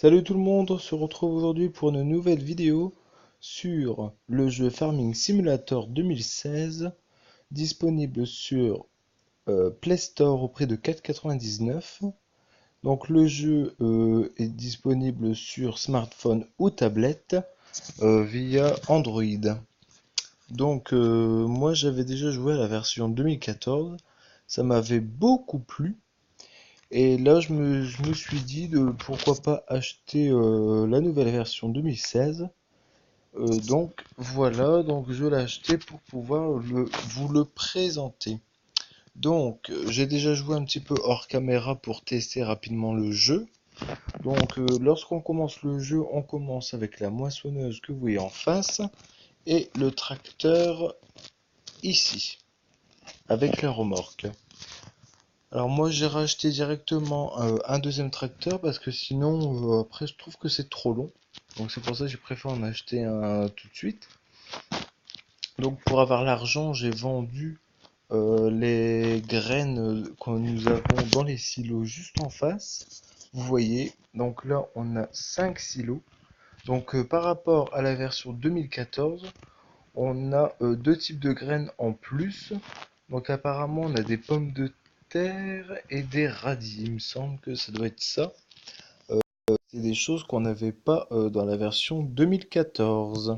Salut tout le monde, on se retrouve aujourd'hui pour une nouvelle vidéo sur le jeu Farming Simulator 2016, disponible sur Play Store au prix de 4,99. Donc le jeu est disponible sur smartphone ou tablette via Android. Donc moi j'avais déjà joué à la version 2014, ça m'avait beaucoup plu. Et là, je me suis dit de pourquoi pas acheter la nouvelle version 2016. Donc voilà, donc je l'ai acheté pour pouvoir vous le présenter. Donc j'ai déjà joué un petit peu hors caméra pour tester rapidement le jeu. Donc lorsqu'on commence le jeu, on commence avec la moissonneuse que vous voyez en face et le tracteur ici, avec la remorque. Alors moi j'ai racheté directement un deuxième tracteur parce que sinon après je trouve que c'est trop long. Donc c'est pour ça que j'ai préféré en acheter un tout de suite. Donc pour avoir l'argent j'ai vendu les graines que nous avons dans les silos juste en face. Vous voyez, donc là on a 5 silos. Donc par rapport à la version 2014, on a deux types de graines en plus. Donc apparemment on a des pommes de terre et des radis. Il me semble que ça doit être ça. C'est des choses qu'on n'avait pas dans la version 2014.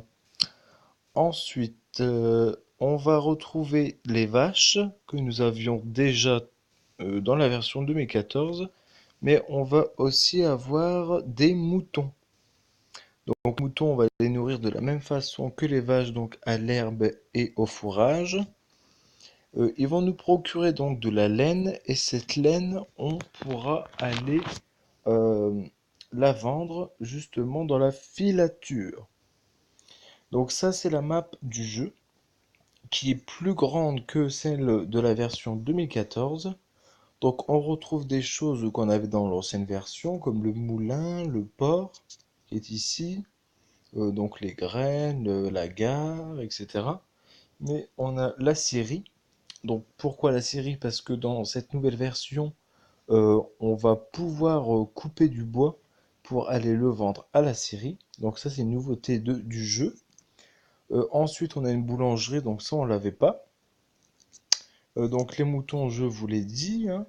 Ensuite, on va retrouver les vaches que nous avions déjà dans la version 2014. Mais on va aussi avoir des moutons. Donc moutons, on va les nourrir de la même façon que les vaches, donc à l'herbe et au fourrage. Ils vont nous procurer donc de la laine et cette laine, on pourra aller euh, la vendre justement dans la filature. Donc ça, c'est la map du jeu qui est plus grande que celle de la version 2014. Donc on retrouve des choses qu'on avait dans l'ancienne version comme le moulin, le port qui est ici, donc les graines, la gare, etc. Mais on a la scierie. Donc pourquoi la scierie? Parce que dans cette nouvelle version, on va pouvoir couper du bois pour aller le vendre à la scierie. Donc ça c'est une nouveauté du jeu. Ensuite on a une boulangerie, donc ça on l'avait pas. Donc les moutons je vous l'ai dit, hein.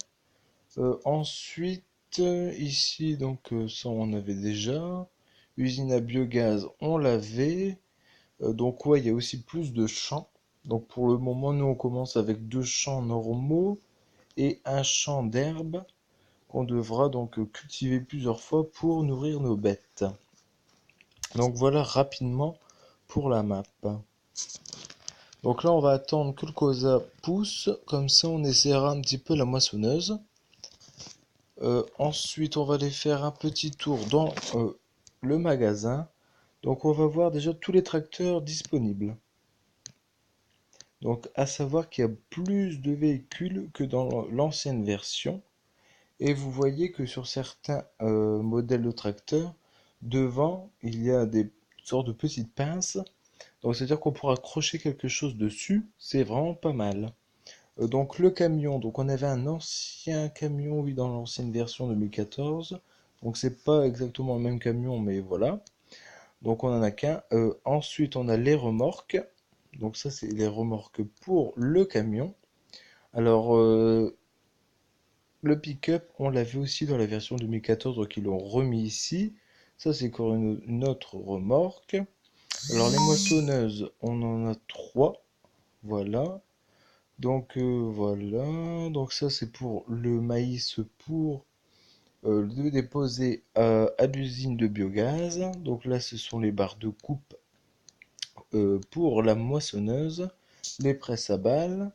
Ensuite ici donc ça on avait déjà. Usine à biogaz on l'avait. Donc ouais il y a aussi plus de champs. Donc pour le moment nous on commence avec deux champs normaux et un champ d'herbe qu'on devra donc cultiver plusieurs fois pour nourrir nos bêtes. Donc voilà rapidement pour la map. Donc là on va attendre que le colza pousse, comme ça on essaiera un petit peu la moissonneuse. Ensuite on va aller faire un petit tour dans le magasin. Donc on va voir déjà tous les tracteurs disponibles. Donc à savoir qu'il y a plus de véhicules que dans l'ancienne version. Et vous voyez que sur certains modèles de tracteurs, devant, il y a des sortes de petites pinces. Donc c'est-à-dire qu'on pourra accrocher quelque chose dessus. C'est vraiment pas mal. Donc le camion, donc on avait un ancien camion, oui, dans l'ancienne version 2014. Donc c'est pas exactement le même camion, mais voilà. Donc on en a qu'un. Ensuite on a les remorques. Donc ça c'est les remorques pour le camion. Alors le pick-up, on l'avait aussi dans la version 2014, donc ils l'ont remis ici. Ça, c'est encore une autre remorque. Alors, les moissonneuses, on en a trois. Voilà. Donc, voilà. Donc, ça, c'est pour le maïs pour le déposer à l'usine de biogaz. Donc, là, ce sont les barres de coupe pour la moissonneuse. Les presses à balles.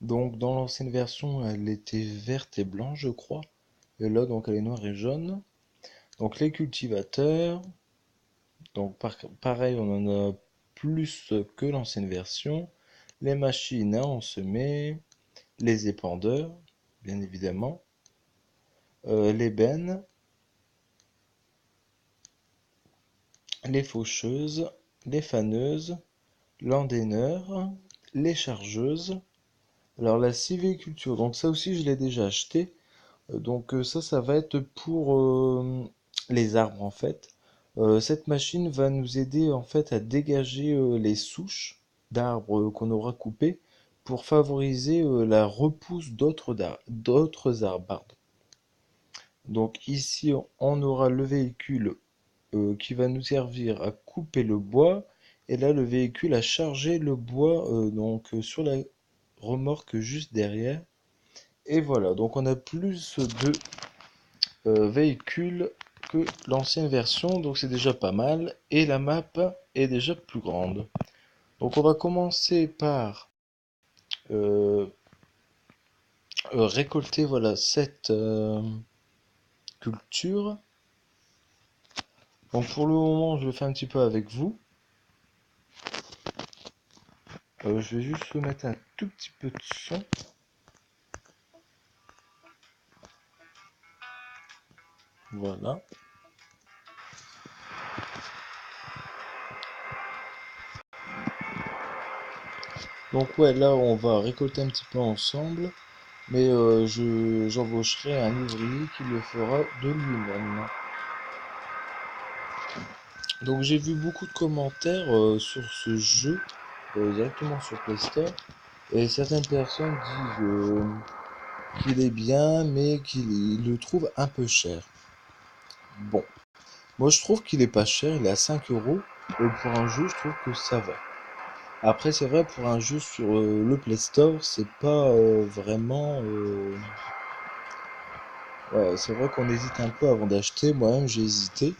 Donc, dans l'ancienne version, elle était verte et blanche, je crois. Et là, donc, elle est noire et jaune. Donc, les cultivateurs. Donc, pareil, on en a plus que l'ancienne version. Les machines à ensemer. Les épandeurs, bien évidemment. Les bennes. Les faucheuses. Les faneuses. L'endaineur. Les chargeuses. Alors, la sylviculture. Donc, ça aussi, je l'ai déjà acheté. Donc, ça va être pour les arbres en fait. Cette machine va nous aider en fait à dégager les souches d'arbres qu'on aura coupées pour favoriser la repousse d'autres arbres. Pardon. Donc ici, on aura le véhicule qui va nous servir à couper le bois, et là le véhicule a chargé le bois sur la remorque juste derrière. Et voilà, donc on a plus de véhicules que l'ancienne version, donc c'est déjà pas mal, et la map est déjà plus grande. Donc on va commencer par euh, récolter voilà cette culture. Donc pour le moment, je le fais un petit peu avec vous. Je vais juste mettre un tout petit peu de son. Voilà. Donc ouais, là on va récolter un petit peu ensemble, mais j'embaucherai un ouvrier qui le fera de lui-même. Donc j'ai vu beaucoup de commentaires sur ce jeu directement sur Play Store, et certaines personnes disent qu'il est bien mais qu'ils le trouvent un peu cher. Bon, moi je trouve qu'il est pas cher, il est à 5 euros, et pour un jeu je trouve que ça va. Après c'est vrai, pour un jeu sur le Play Store c'est pas vraiment... Ouais, c'est vrai qu'on hésite un peu avant d'acheter, moi-même j'ai hésité.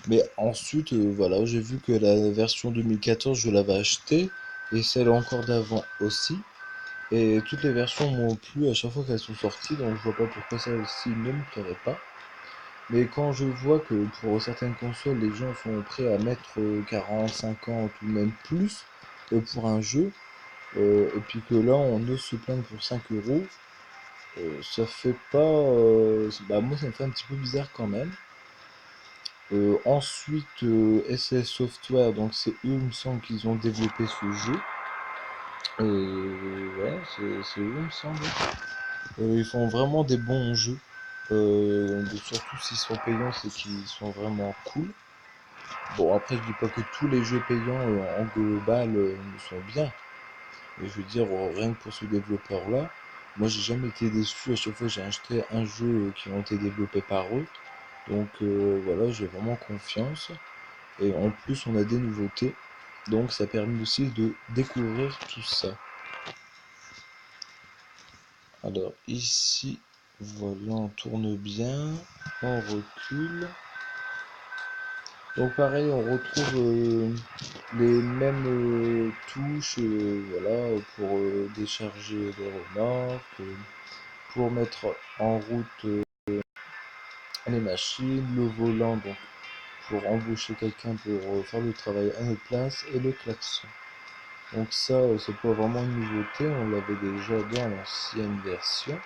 Mais ensuite, voilà, j'ai vu que la version 2014, je l'avais achetée, et celle encore d'avant aussi. Et toutes les versions m'ont plu à chaque fois qu'elles sont sorties, donc je vois pas pourquoi celle-ci ne me plairait pas. Mais quand je vois que pour certaines consoles, les gens sont prêts à mettre 40, 50 ou même plus pour un jeu, et puis que là on ose se plaindre pour 5 euros, ça fait pas. Bah, moi ça me fait un petit peu bizarre quand même. Ensuite, SS Software, donc c'est eux, il me semble qu'ils ont développé ce jeu. Ouais, c'est eux, il me semble. Ils font vraiment des bons jeux. Surtout s'ils sont payants, c'est qu'ils sont vraiment cool. Bon, après, je dis pas que tous les jeux payants en global sont bien. Mais je veux dire, rien que pour ce développeur-là, moi j'ai jamais été déçu. À chaque fois, j'ai acheté un jeu qui ont été développés par eux. Donc voilà, j'ai vraiment confiance. Et en plus, on a des nouveautés. Donc ça permet aussi de découvrir tout ça. Alors ici, voilà, on tourne bien. On recule. Donc pareil, on retrouve les mêmes touches, voilà, pour décharger les remorques, pour mettre en route les machines, le volant, donc pour embaucher quelqu'un pour faire le travail à notre place, et le klaxon. Donc ça, c'est pas vraiment une nouveauté, on l'avait déjà dans l'ancienne version.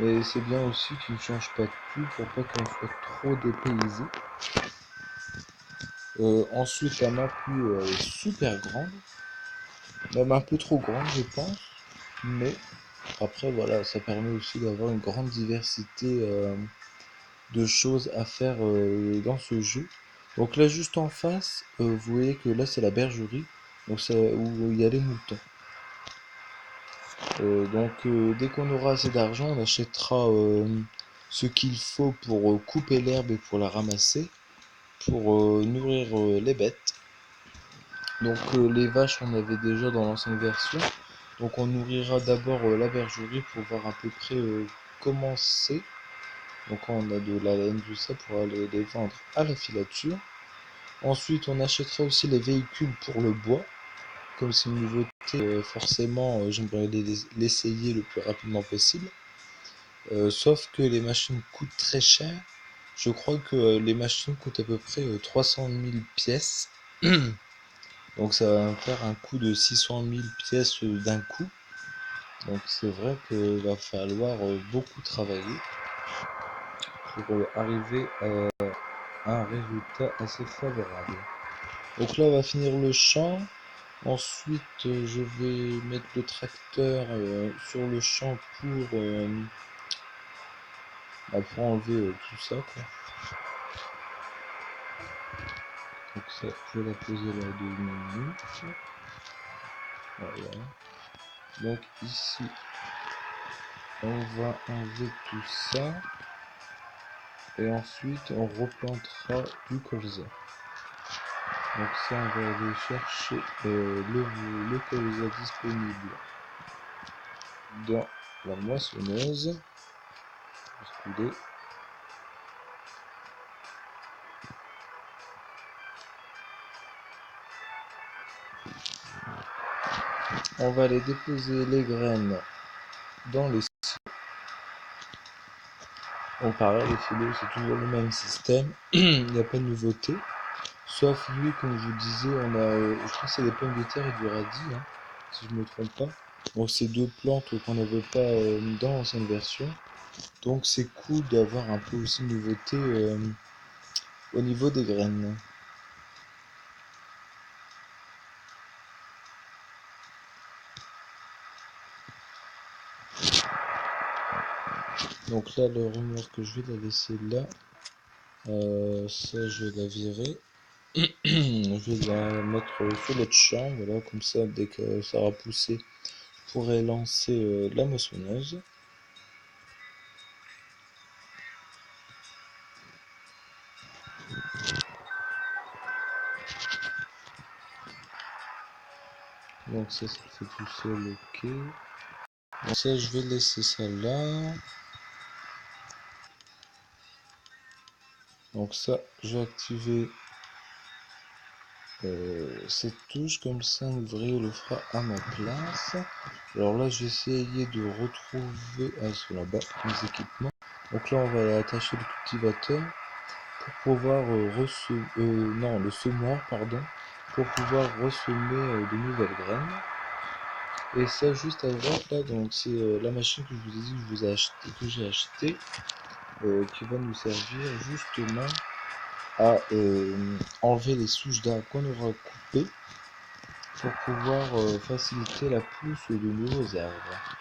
Mais c'est bien aussi qu'ils ne changent pas tout pour pas qu'on soit trop dépaysé. Ensuite, la map est super grande, même un peu trop grande, je pense. Mais après, voilà, ça permet aussi d'avoir une grande diversité de choses à faire dans ce jeu. Donc là, juste en face, vous voyez que là, c'est la bergerie, donc c'est où il y a les moutons. Dès qu'on aura assez d'argent, on achètera ce qu'il faut pour couper l'herbe et pour la ramasser, pour nourrir les bêtes. Donc les vaches, on avait déjà dans l'ancienne version. Donc on nourrira d'abord la bergerie pour voir à peu près comment c'est. Donc on a de la laine, tout ça, pour aller les vendre à la filature. Ensuite, on achètera aussi les véhicules pour le bois. Comme c'est une nouveauté, forcément, j'aimerais l'essayer le plus rapidement possible. Sauf que les machines coûtent très cher. Je crois que les machines coûtent à peu près 300 000 pièces. Donc ça va faire un coût de 600 000 pièces d'un coup. Donc c'est vrai qu'il va falloir beaucoup travailler pour arriver à un résultat assez favorable. Donc là on va finir le champ. Ensuite je vais mettre le tracteur sur le champ pour enlever tout ça, quoi. Donc ça, je vais la poser là 2 minutes. Voilà. Donc ici, on va enlever tout ça. Et ensuite, on replantera du colza. Donc ça, on va aller chercher le colza disponible dans la moissonneuse. Basculer. On va aller déposer les graines dans les silos. Donc pareil, les silos, c'est toujours le même système. Il n'y a pas de nouveauté. Sauf lui, comme je vous disais, on a, je crois que c'est des pommes de terre et du radis, hein, si je ne me trompe pas. Donc c'est deux plantes qu'on n'avait pas dans l'ancienne version. Donc c'est cool d'avoir un peu aussi de nouveauté au niveau des graines. Donc là, le remorque, je vais la laisser là. Ça, je vais la virer. Je vais la mettre sur l'autre champ, voilà, comme ça, dès que ça aura poussé, je pourrai lancer la moissonneuse. Donc ça fait tout seul, ok. Donc ça, je vais laisser ça là. Donc ça, je vais activer cette touche, comme ça l'ouvrier le fera à ma place. Alors là, je vais essayer de retrouver sur là-bas mes équipements. Donc là, on va attacher le cultivateur pour pouvoir non, le semoir, pardon, pour pouvoir ressemer de nouvelles graines. Et ça, juste à droite là, donc c'est la machine que je vous ai dit que j'ai acheté, qui va nous servir justement à enlever les souches d'arbres qu'on aura coupées pour pouvoir faciliter la pousse de nouveaux arbres.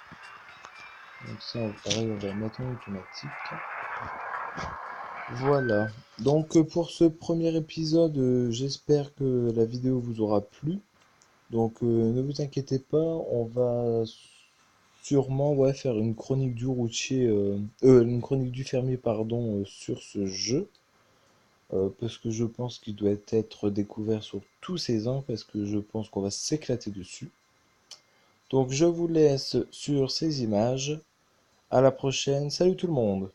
Donc ça, pareil, on va le mettre en automatique. Voilà. Donc pour ce premier épisode, j'espère que la vidéo vous aura plu. Donc ne vous inquiétez pas, on va sûrement faire une chronique du routier, une chronique du fermier pardon, sur ce jeu. Parce que je pense qu'il doit être découvert sur tous ces ans, parce que je pense qu'on va s'éclater dessus. Donc je vous laisse sur ces images. À la prochaine, salut tout le monde!